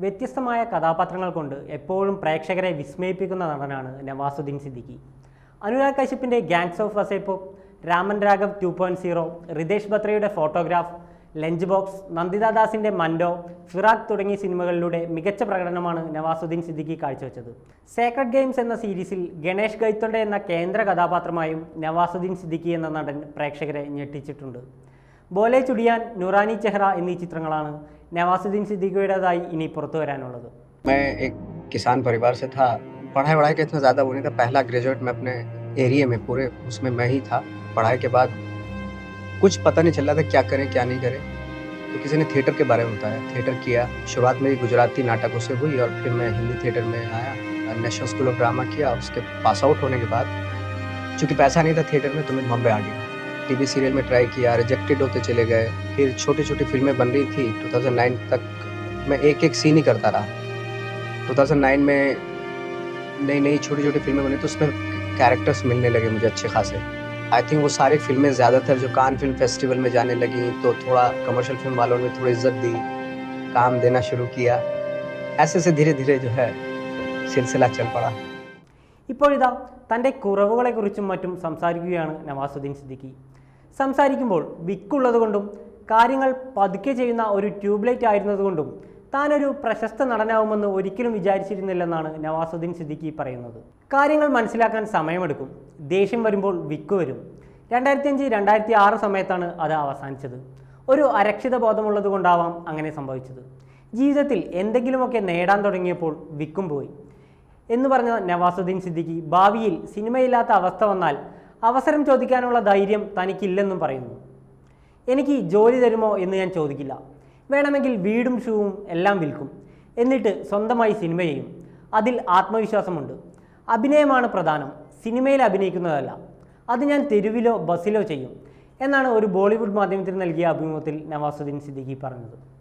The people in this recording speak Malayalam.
വ്യത്യസ്തമായ കഥാപാത്രങ്ങൾ കൊണ്ട് എപ്പോഴും പ്രേക്ഷകരെ വിസ്മയിപ്പിക്കുന്ന നടനാണ് നവാസുദ്ദീൻ സിദ്ദിഖി. അനുരാഗ് കശ്യപിൻ്റെ ഗാങ്സ് ഓഫ് വസേപ്പോ, രാമൻ രാഘവ് 2.0, റിതേഷ് ബത്രയുടെ ഫോട്ടോഗ്രാഫ്, ലഞ്ച് ബോക്സ്, നന്ദിത ദാസിൻ്റെ മൻഡോ, ഫിറാഖ് തുടങ്ങിയ സിനിമകളിലൂടെ മികച്ച പ്രകടനമാണ് നവാസുദ്ദീൻ സിദ്ദിഖി കാഴ്ചവെച്ചത്. സേക്രഡ് ഗെയിംസ് എന്ന സീരീസിൽ ഗണേഷ് ഗൈത്തൊണ്ടെ എന്ന കേന്ദ്ര കഥാപാത്രമായും നവാസുദ്ദീൻ സിദ്ദിഖി എന്ന നടൻ പ്രേക്ഷകരെ ഞെട്ടിച്ചിട്ടുണ്ട്. ബോലെ ചുടിയാൻ, നുറാനി ചെഹ്റ എന്നീ ചിത്രങ്ങളാണ് നവാസുദ്ദീൻ സിദ്ദിഖിയുടേതായി ഇനി പുറത്തു വരാനുള്ളത്. मैं एक किसान परिवार से था। पढ़ाई वढ़ाई का इतना ज़्यादा वो नहीं था। पहला ग्रेजुएट मैं अपने एरिया में पूरे उसमें मैं ही था। पढ़ाई के बाद कुछ पता नहीं चल रहा था क्या करें क्या नहीं करें, तो किसी ने थिएटर के बारे में बताया। थिएटर किया। शुरुआत मेरी गुजराती नाटकों से हुई और फिर मैं हिंदी थिएटर में आया। नेशनल स्कूल ऑफ ड्रामा किया। उसके पास आउट होने के बाद चूँकि पैसा नहीं था थिएटर में, तो मैं बॉम्बे आ गया। टीवी सीरियल में ट्राई किया, रिजेक्टेड होते चले गए। फिर छोटी छोटी फिल्में बन रही थी। 2009 तक मैं एक एक सीन ही करता रहा। 2009 में नई नई छोटी छोटी फिल्में बनी तो उसमें कैरेक्टर्स मिलने लगे मुझे अच्छे खासे। आई थिंक वो सारी फिल्में ज़्यादातर जो कान फिल्म फेस्टिवल में जाने लगी, तो थोड़ा कमर्शियल फिल्म वालों ने थोड़ी इज्जत दी, काम देना शुरू किया। ऐसे से धीरे धीरे जो है सिलसिला चल पड़ा। ഇപ്പോഴിതാ തൻ്റെ കുറവുകളെക്കുറിച്ചും മറ്റും സംസാരിക്കുകയാണ് നവാസുദ്ദീൻ സിദ്ദിഖി. സംസാരിക്കുമ്പോൾ വിക്കുള്ളതുകൊണ്ടും കാര്യങ്ങൾ പതുക്കെ ചെയ്യുന്ന ഒരു ട്യൂബ്ലൈറ്റ് ആയിരുന്നതുകൊണ്ടും താനൊരു പ്രശസ്ത നടനാവുമെന്ന് ഒരിക്കലും വിചാരിച്ചിരുന്നില്ലെന്നാണ് നവാസുദ്ദീൻ സിദ്ദിഖി പറയുന്നത്. കാര്യങ്ങൾ മനസ്സിലാക്കാൻ സമയമെടുക്കും. ദേഷ്യം വരുമ്പോൾ വിക്ക് വരും. 2005-2006 സമയത്താണ് അത് അവസാനിച്ചത്. ഒരു അരക്ഷിത ബോധമുള്ളത് കൊണ്ടാവാം അങ്ങനെ സംഭവിച്ചത്. ജീവിതത്തിൽ എന്തെങ്കിലുമൊക്കെ നേടാൻ തുടങ്ങിയപ്പോൾ വിക്കും പോയി എന്ന് പറഞ്ഞ നവാസുദ്ദീൻ സിദ്ദിഖി ഭാവിയിൽ സിനിമയില്ലാത്ത അവസ്ഥ വന്നാൽ അവസരം ചോദിക്കാനുള്ള ധൈര്യം തനിക്കില്ലെന്നും പറയുന്നു. എനിക്ക് ജോലി തരുമോ എന്ന് ഞാൻ ചോദിക്കില്ല. വേണമെങ്കിൽ വീടും ഷൂവും എല്ലാം വിൽക്കും. എന്നിട്ട് സ്വന്തമായി സിനിമ ചെയ്യും. അതിൽ ആത്മവിശ്വാസമുണ്ട്. അഭിനയമാണ് പ്രധാനം, സിനിമയിൽ അഭിനയിക്കുന്നതല്ല. അത് ഞാൻ തെരുവിലോ ബസ്സിലോ ചെയ്യും എന്നാണ് ഒരു ബോളിവുഡ് മാധ്യമത്തിന് നൽകിയ അഭിമുഖത്തിൽ നവാസുദ്ദീൻ സിദ്ദിഖി പറഞ്ഞത്.